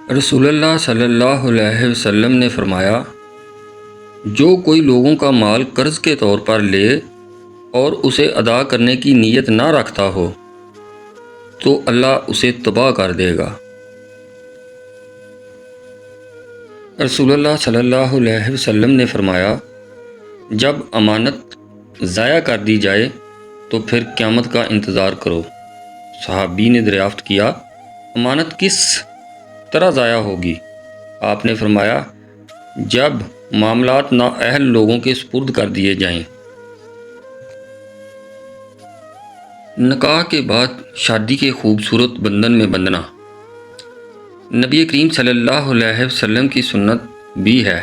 رسول اللہ صلی اللہ علیہ وسلم نے فرمایا، جو کوئی لوگوں کا مال قرض کے طور پر لے اور اسے ادا کرنے کی نیت نہ رکھتا ہو تو اللہ اسے تباہ کر دے گا۔ رسول اللہ صلی اللہ علیہ وسلم نے فرمایا، جب امانت ضائع کر دی جائے تو پھر قیامت کا انتظار کرو۔ صحابی نے دریافت کیا، امانت کس طرح ضائع ہوگی؟ آپ نے فرمایا، جب معاملات نااہل لوگوں کے سپرد کر دیے جائیں۔ نکاح کے بعد شادی کے خوبصورت بندھن میں بندھنا نبی کریم صلی اللہ علیہ وسلم کی سنت بھی ہے،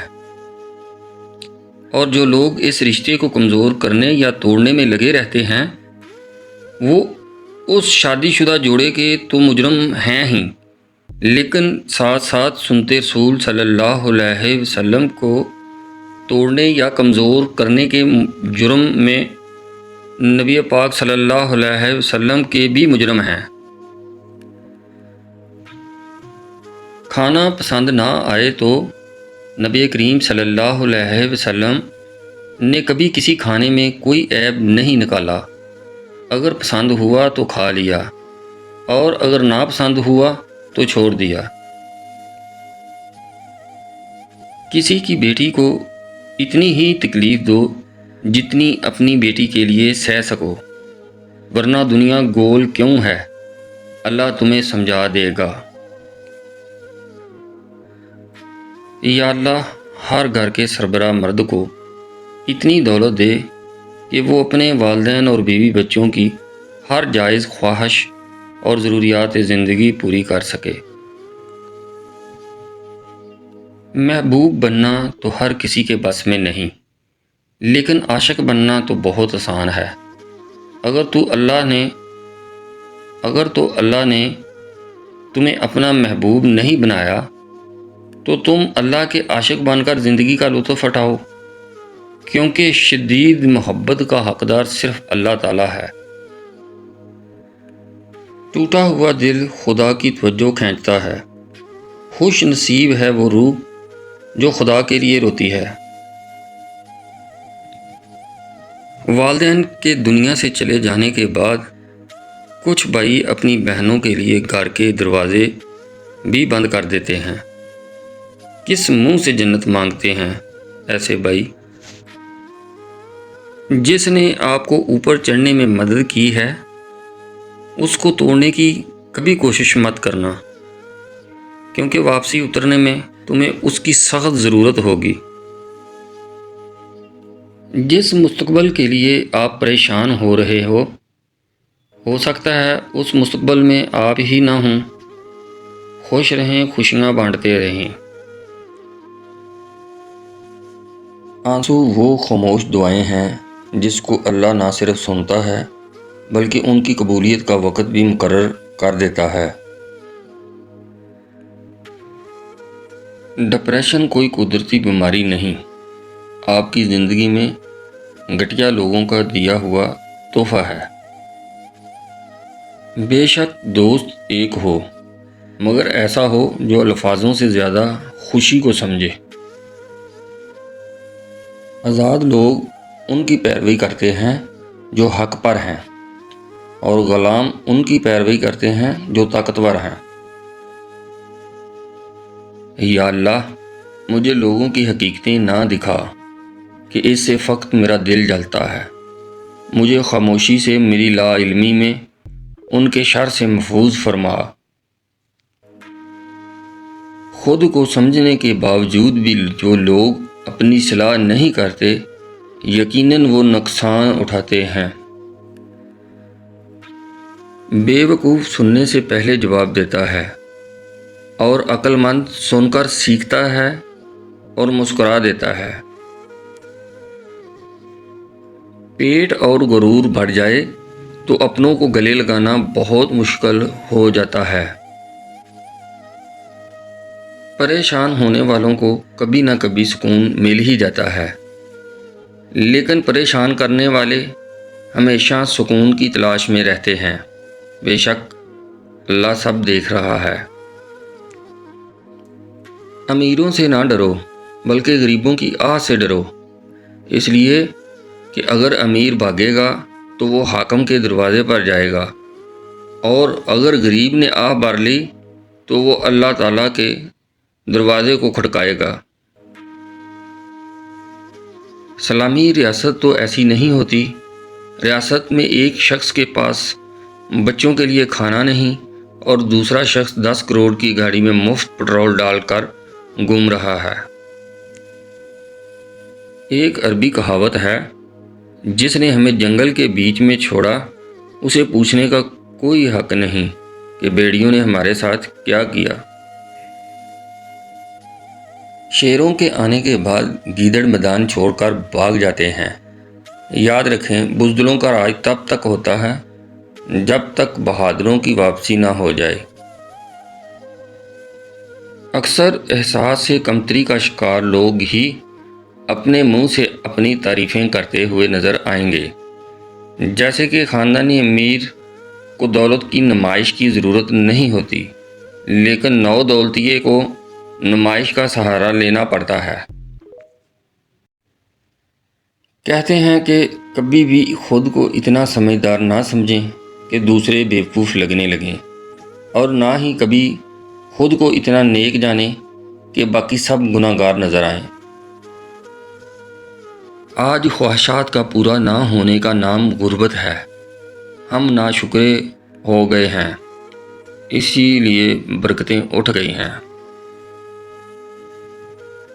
اور جو لوگ اس رشتے کو کمزور کرنے یا توڑنے میں لگے رہتے ہیں وہ اس شادی شدہ جوڑے کے تو مجرم ہیں ہی، لیکن ساتھ ساتھ سنت رسول صلی اللہ علیہ وسلم کو توڑنے یا کمزور کرنے کے جرم میں نبی پاک صلی اللہ علیہ وسلم کے بھی مجرم ہیں۔ کھانا پسند نہ آئے تو نبی کریم صلی اللہ علیہ وسلم نے کبھی کسی کھانے میں کوئی عیب نہیں نکالا۔ اگر پسند ہوا تو کھا لیا اور اگر ناپسند ہوا تو چھوڑ دیا۔ کسی کی بیٹی کو اتنی ہی تکلیف دو جتنی اپنی بیٹی کے لیے سہ سکو، ورنہ دنیا گول کیوں ہے، اللہ تمہیں سمجھا دے گا۔ یا اللہ، ہر گھر کے سربراہ مرد کو اتنی دولت دے کہ وہ اپنے والدین اور بیوی بچوں کی ہر جائز خواہش اور ضروریات زندگی پوری کر سکے۔ محبوب بننا تو ہر کسی کے بس میں نہیں، لیکن عاشق بننا تو بہت آسان ہے۔ اگر تو اللہ نے تمہیں اپنا محبوب نہیں بنایا تو تم اللہ کے عاشق بن کر زندگی کا لطف اٹھاؤ، کیونکہ شدید محبت کا حقدار صرف اللہ تعالیٰ ہے۔ ٹوٹا ہوا دل خدا کی توجہ کھینچتا ہے۔ خوش نصیب ہے وہ روح جو خدا کے لیے روتی ہے۔ والدین کے دنیا سے چلے جانے کے بعد کچھ بھائی اپنی بہنوں کے لیے گھر کے دروازے بھی بند کر دیتے ہیں۔ کس منہ سے جنت مانگتے ہیں ایسے بھائی؟ جس نے آپ کو اوپر چڑھنے میں مدد کی ہے اس کو توڑنے کی کبھی کوشش مت کرنا، کیونکہ واپسی اترنے میں تمہیں اس کی سخت ضرورت ہوگی۔ جس مستقبل کے لیے آپ پریشان ہو رہے ہو سکتا ہے اس مستقبل میں آپ ہی نہ ہوں۔ خوش رہیں، خوشیاں بانٹتے رہیں۔ آنسو وہ خاموش دعائیں ہیں جس کو اللہ نہ صرف سنتا ہے بلکہ ان کی قبولیت کا وقت بھی مقرر کر دیتا ہے۔ ڈپریشن کوئی قدرتی بیماری نہیں، آپ کی زندگی میں گھٹیا لوگوں کا دیا ہوا تحفہ ہے۔ بے شک دوست ایک ہو، مگر ایسا ہو جو الفاظوں سے زیادہ خوشی کو سمجھے۔ آزاد لوگ ان کی پیروی کرتے ہیں جو حق پر ہیں، اور غلام ان کی پیروی کرتے ہیں جو طاقتور ہیں۔ یا اللہ، مجھے لوگوں کی حقیقتیں نہ دکھا کہ اس سے فقط میرا دل جلتا ہے۔ مجھے خاموشی سے میری لا علمی میں ان کے شر سے محفوظ فرما۔ خود کو سمجھنے کے باوجود بھی جو لوگ اپنی اصلاح نہیں کرتے یقیناً وہ نقصان اٹھاتے ہیں۔ بے وقوف سننے سے پہلے جواب دیتا ہے اور عقل مند سن کر سیکھتا ہے اور مسکرا دیتا ہے۔ پیٹ اور غرور بڑھ جائے تو اپنوں کو گلے لگانا بہت مشکل ہو جاتا ہے۔ پریشان ہونے والوں کو کبھی نہ کبھی سکون مل ہی جاتا ہے، لیکن پریشان کرنے والے ہمیشہ سکون کی تلاش میں رہتے ہیں۔ بے شک اللہ سب دیکھ رہا ہے۔ امیروں سے نہ ڈرو بلکہ غریبوں کی آہ سے ڈرو، اس لیے کہ اگر امیر بھاگے گا تو وہ حاکم کے دروازے پر جائے گا، اور اگر غریب نے آہ بھر لی تو وہ اللہ تعالیٰ کے دروازے کو کھٹکائے گا۔ سلامی ریاست تو ایسی نہیں ہوتی۔ ریاست میں ایک شخص کے پاس بچوں کے لیے کھانا نہیں اور دوسرا شخص 10 کروڑ کی گاڑی میں مفت پٹرول ڈال کر گھوم رہا ہے۔ ایک عربی کہاوت ہے، جس نے ہمیں جنگل کے بیچ میں چھوڑا اسے پوچھنے کا کوئی حق نہیں کہ بھیڑیوں نے ہمارے ساتھ کیا کیا۔ شیروں کے آنے کے بعد گیدڑ میدان چھوڑ کر بھاگ جاتے ہیں۔ یاد رکھیں، بزدلوں کا راج تب تک ہوتا ہے جب تک بہادروں کی واپسی نہ ہو جائے۔ اکثر احساس سے کمتری کا شکار لوگ ہی اپنے منہ سے اپنی تعریفیں کرتے ہوئے نظر آئیں گے، جیسے کہ خاندانی امیر کو دولت کی نمائش کی ضرورت نہیں ہوتی، لیکن نو دولتیے کو نمائش کا سہارا لینا پڑتا ہے۔ کہتے ہیں کہ کبھی بھی خود کو اتنا سمجھدار نہ سمجھیں کہ دوسرے بیوقوف لگنے لگیں، اور نہ ہی کبھی خود کو اتنا نیک جانیں کہ باقی سب گناہ گار نظر آئیں۔ آج خواہشات کا پورا نہ ہونے کا نام غربت ہے۔ ہم ناشکرے ہو گئے ہیں، اسی لیے برکتیں اٹھ گئی ہیں۔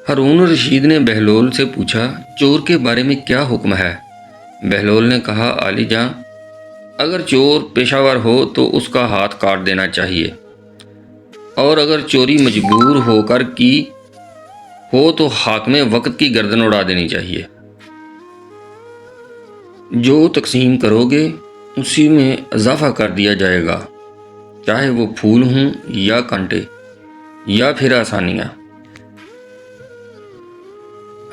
ہارون الرشید نے بہلول سے پوچھا، چور کے بارے میں کیا حکم ہے؟ بہلول نے کہا، عالی جاں، اگر چور پیشہ ور ہو تو اس کا ہاتھ کاٹ دینا چاہیے، اور اگر چوری مجبور ہو کر کی ہو تو حاکم وقت کی گردن اڑا دینی چاہیے۔ جو تقسیم کرو گے اسی میں اضافہ کر دیا جائے گا، چاہے وہ پھول ہوں یا کانٹے یا پھر آسانیاں۔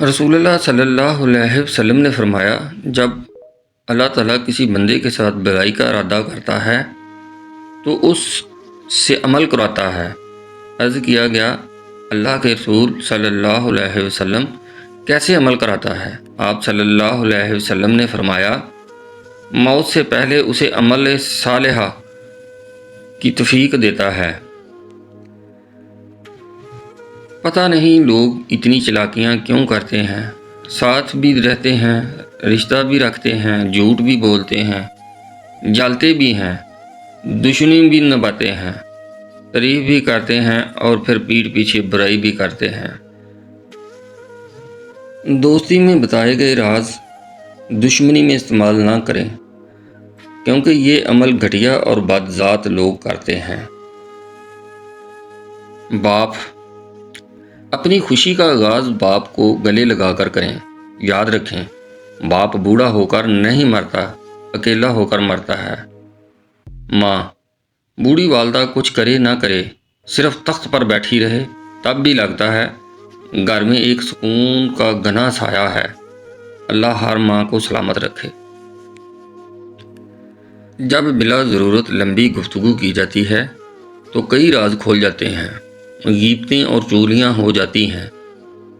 رسول اللہ صلی اللہ علیہ وسلم نے فرمایا، جب اللہ تعالیٰ کسی بندے کے ساتھ برائی کا ارادہ کرتا ہے تو اس سے عمل کراتا ہے۔ عرض کیا گیا، اللہ کے رسول صلی اللہ علیہ وسلم کیسے عمل کراتا ہے؟ آپ صلی اللہ علیہ وسلم نے فرمایا، موت سے پہلے اسے عمل صالحہ کی توفیق دیتا ہے۔ پتہ نہیں لوگ اتنی چلاکیاں کیوں کرتے ہیں، ساتھ بھی رہتے ہیں، رشتہ بھی رکھتے ہیں، جھوٹ بھی بولتے ہیں، جلتے بھی ہیں، دشمنی بھی نبھاتے ہیں، تعریف بھی کرتے ہیں اور پھر پیٹھ پیچھے برائی بھی کرتے ہیں۔ دوستی میں بتائے گئے راز دشمنی میں استعمال نہ کریں، کیونکہ یہ عمل گھٹیا اور بد ذات لوگ کرتے ہیں۔ باپ اپنی خوشی کا آغاز باپ کو گلے لگا کر کریں۔ یاد رکھیں، باپ بوڑھا ہو کر نہیں مرتا، اکیلا ہو کر مرتا ہے۔ ماں بوڑھی والدہ کچھ کرے نہ کرے، صرف تخت پر بیٹھی رہے، تب بھی لگتا ہے گھر میں ایک سکون کا گھنا سایہ ہے۔ اللہ ہر ماں کو سلامت رکھے۔ جب بلا ضرورت لمبی گفتگو کی جاتی ہے تو کئی راز کھول جاتے ہیں، غیبتیں اور چغلیاں ہو جاتی ہیں،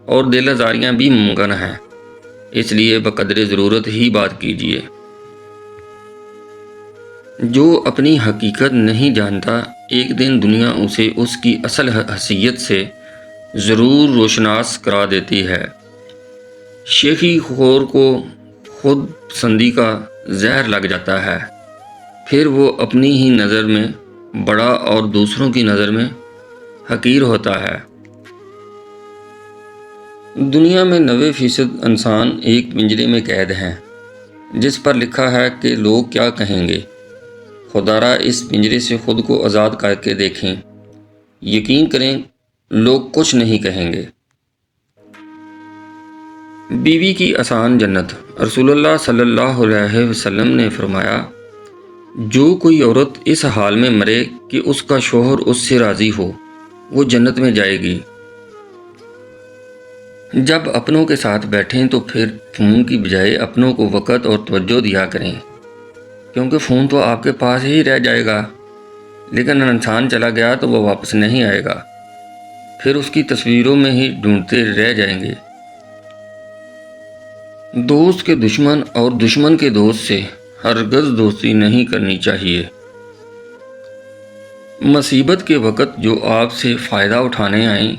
اور دل آزاریاں بھی ممکن ہیں۔ اس لیے بقدر ضرورت ہی بات کیجیے۔ جو اپنی حقیقت نہیں جانتا، ایک دن دنیا اسے اس کی اصل حیثیت سے ضرور روشناس کرا دیتی ہے۔ شیخی خور کو خود پسندی کا زہر لگ جاتا ہے، پھر وہ اپنی ہی نظر میں بڑا اور دوسروں کی نظر میں حقیر ہوتا ہے۔ دنیا میں 90% انسان ایک پنجرے میں قید ہیں، جس پر لکھا ہے کہ لوگ کیا کہیں گے۔ خدا را اس پنجرے سے خود کو آزاد کر کے دیکھیں، یقین کریں لوگ کچھ نہیں کہیں گے۔ بیوی کی آسان جنت۔ رسول اللہ صلی اللہ علیہ وسلم نے فرمایا، جو کوئی عورت اس حال میں مرے کہ اس کا شوہر اس سے راضی ہو، وہ جنت میں جائے گی۔ جب اپنوں کے ساتھ بیٹھیں تو پھر فون کی بجائے اپنوں کو وقت اور توجہ دیا کریں، کیونکہ فون تو آپ کے پاس ہی رہ جائے گا، لیکن انسان چلا گیا تو وہ واپس نہیں آئے گا۔ پھر اس کی تصویروں میں ہی ڈھونڈتے رہ جائیں گے۔ دوست کے دشمن اور دشمن کے دوست سے ہرگز دوستی نہیں کرنی چاہیے۔ مصیبت کے وقت جو آپ سے فائدہ اٹھانے آئیں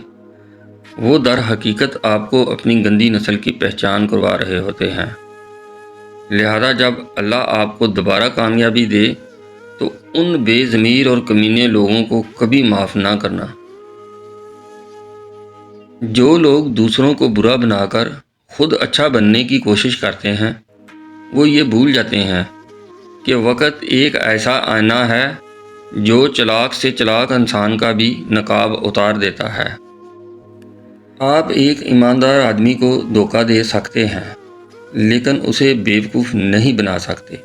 وہ در حقیقت آپ کو اپنی گندی نسل کی پہچان کروا رہے ہوتے ہیں۔ لہذا جب اللہ آپ کو دوبارہ کامیابی دے تو ان بے ضمیر اور کمینے لوگوں کو کبھی معاف نہ کرنا۔ جو لوگ دوسروں کو برا بنا کر خود اچھا بننے کی کوشش کرتے ہیں وہ یہ بھول جاتے ہیں کہ وقت ایک ایسا آئینہ ہے جو چلاک سے چلاک انسان کا بھی نقاب اتار دیتا ہے۔ آپ ایک ایماندار آدمی کو دھوکہ دے سکتے ہیں لیکن اسے بیوقوف نہیں بنا سکتے۔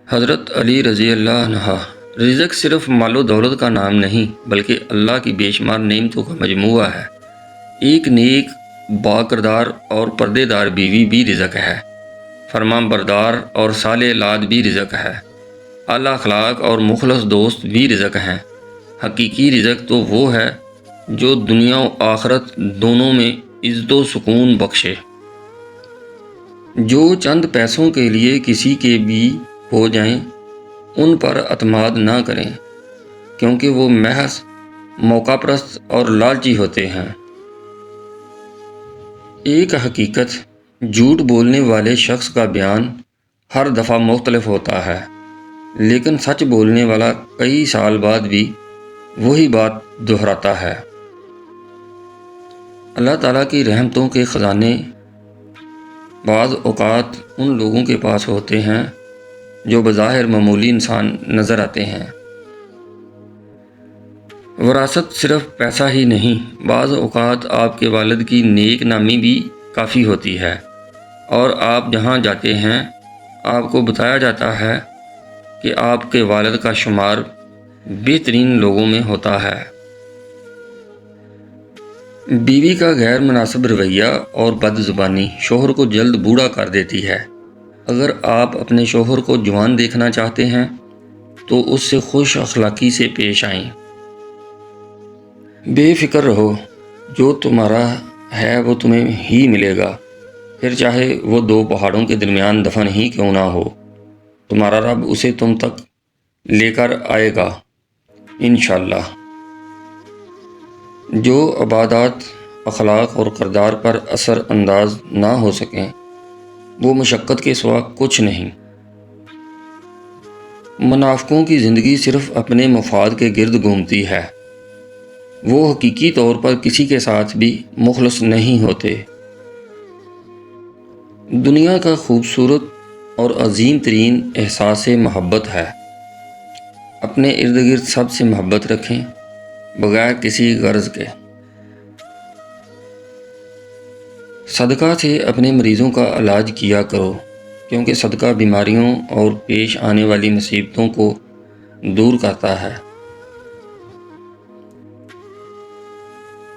حضرت علی رضی اللہ عنہ، رزق صرف مال و دولت کا نام نہیں بلکہ اللہ کی بے شمار نعمتوں کا مجموعہ ہے۔ ایک نیک با کردار اور پردے دار بیوی بھی رزق ہے، فرمان بردار اور صالح اولاد بھی رزق ہے، اعلیٰ اخلاق اور مخلص دوست بھی رزق ہیں۔ حقیقی رزق تو وہ ہے جو دنیا و آخرت دونوں میں عزت و سکون بخشے۔ جو چند پیسوں کے لیے کسی کے بھی ہو جائیں ان پر اعتماد نہ کریں کیونکہ وہ محض موقع پرست اور لالچی ہوتے ہیں۔ ایک حقیقت، جھوٹ بولنے والے شخص کا بیان ہر دفعہ مختلف ہوتا ہے لیکن سچ بولنے والا کئی سال بعد بھی وہی بات دہراتا ہے۔ اللہ تعالیٰ کی رحمتوں کے خزانے بعض اوقات ان لوگوں کے پاس ہوتے ہیں جو بظاہر معمولی انسان نظر آتے ہیں۔ وراثت صرف پیسہ ہی نہیں، بعض اوقات آپ کے والد کی نیک نامی بھی کافی ہوتی ہے، اور آپ جہاں جاتے ہیں آپ کو بتایا جاتا ہے کہ آپ کے والد کا شمار بہترین لوگوں میں ہوتا ہے۔ بیوی کا غیر مناسب رویہ اور بد زبانی شوہر کو جلد بوڑھا کر دیتی ہے۔ اگر آپ اپنے شوہر کو جوان دیکھنا چاہتے ہیں تو اس سے خوش اخلاقی سے پیش آئیں۔ بے فکر رہو، جو تمہارا ہے وہ تمہیں ہی ملے گا، پھر چاہے وہ دو پہاڑوں کے درمیان دفن ہی کیوں نہ ہو، تمہارا رب اسے تم تک لے کر آئے گا انشاءاللہ۔ جو عبادات اخلاق اور کردار پر اثر انداز نہ ہو سکیں وہ مشقت کے سوا کچھ نہیں۔ منافقوں کی زندگی صرف اپنے مفاد کے گرد گھومتی ہے، وہ حقیقی طور پر کسی کے ساتھ بھی مخلص نہیں ہوتے۔ دنیا کا خوبصورت اور عظیم ترین احساس محبت ہے۔ اپنے ارد گرد سب سے محبت رکھیں بغیر کسی غرض کے۔ صدقہ سے اپنے مریضوں کا علاج کیا کرو کیونکہ صدقہ بیماریوں اور پیش آنے والی مصیبتوں کو دور کرتا ہے۔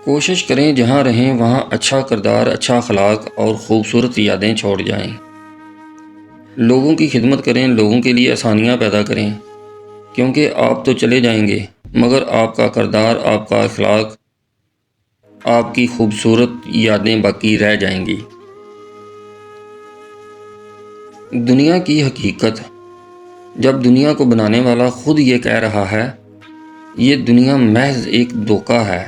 کوشش کریں جہاں رہیں وہاں اچھا کردار، اچھا اخلاق اور خوبصورت یادیں چھوڑ جائیں۔ لوگوں کی خدمت کریں، لوگوں کے لیے آسانیاں پیدا کریں کیونکہ آپ تو چلے جائیں گے مگر آپ کا کردار، آپ کا اخلاق، آپ کی خوبصورت یادیں باقی رہ جائیں گی۔ دنیا کی حقیقت، جب دنیا کو بنانے والا خود یہ کہہ رہا ہے یہ دنیا محض ایک دھوکہ ہے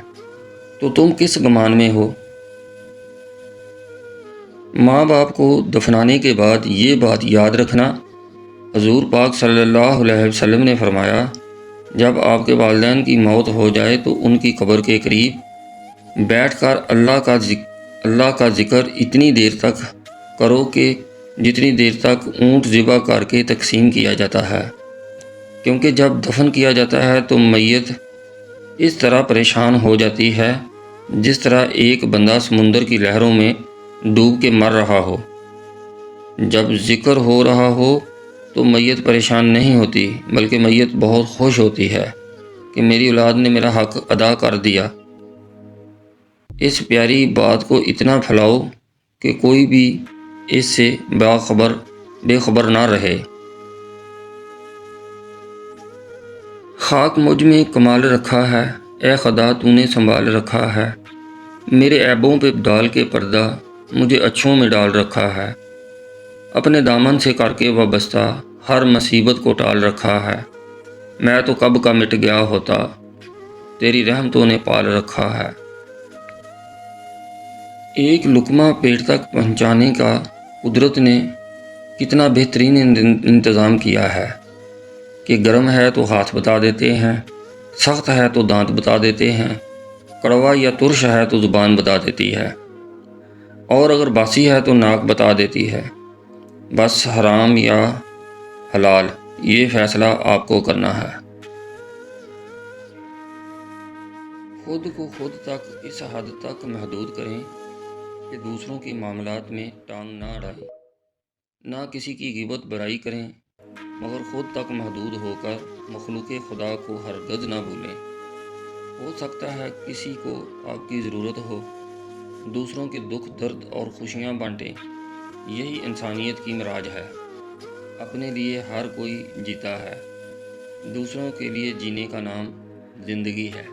تو تم کس گمان میں ہو؟ ماں باپ کو دفنانے کے بعد یہ بات یاد رکھنا، حضور پاک صلی اللہ علیہ وسلم نے فرمایا جب آپ کے والدین کی موت ہو جائے تو ان کی قبر کے قریب بیٹھ کر اللہ کا ذکر اتنی دیر تک کرو کہ جتنی دیر تک اونٹ ذبح کر کے تقسیم کیا جاتا ہے، کیونکہ جب دفن کیا جاتا ہے تو میت اس طرح پریشان ہو جاتی ہے جس طرح ایک بندہ سمندر کی لہروں میں ڈوب کے مر رہا ہو۔ جب ذکر ہو رہا ہو تو میت پریشان نہیں ہوتی بلکہ میت بہت خوش ہوتی ہے کہ میری اولاد نے میرا حق ادا کر دیا۔ اس پیاری بات کو اتنا پھیلاؤ کہ کوئی بھی اس سے بے خبر نہ رہے۔ خاک مجھ میں کمال رکھا ہے، اے خدا تو نے سنبھال رکھا ہے، میرے عیبوں پہ ڈال کے پردہ مجھے اچھوں میں ڈال رکھا ہے، اپنے دامن سے کر کے وابستہ ہر مصیبت کو ٹال رکھا ہے، میں تو کب کا مٹ گیا ہوتا، تیری رحمتوں نے پال رکھا ہے۔ ایک لقمہ پیٹ تک پہنچانے کا قدرت نے کتنا بہترین انتظام کیا ہے کہ گرم ہے تو ہاتھ بتا دیتے ہیں، سخت ہے تو دانت بتا دیتے ہیں، کڑوا یا ترش ہے تو زبان بتا دیتی ہے، اور اگر باسی ہے تو ناک بتا دیتی ہے۔ بس حرام یا حلال یہ فیصلہ آپ کو کرنا ہے۔ خود کو خود تک اس حد تک محدود کریں کہ دوسروں کے معاملات میں ٹانگ نہ اڑائیں، نہ کسی کی غیبت برائی کریں، مگر خود تک محدود ہو کر مخلوق خدا کو ہرگز نہ بھولیں۔ ہو سکتا ہے کسی کو آپ کی ضرورت ہو، دوسروں کے دکھ درد اور خوشیاں بانٹیں، یہی انسانیت کی معراج ہے۔ اپنے لیے ہر کوئی جیتا ہے، دوسروں کے لیے جینے کا نام زندگی ہے۔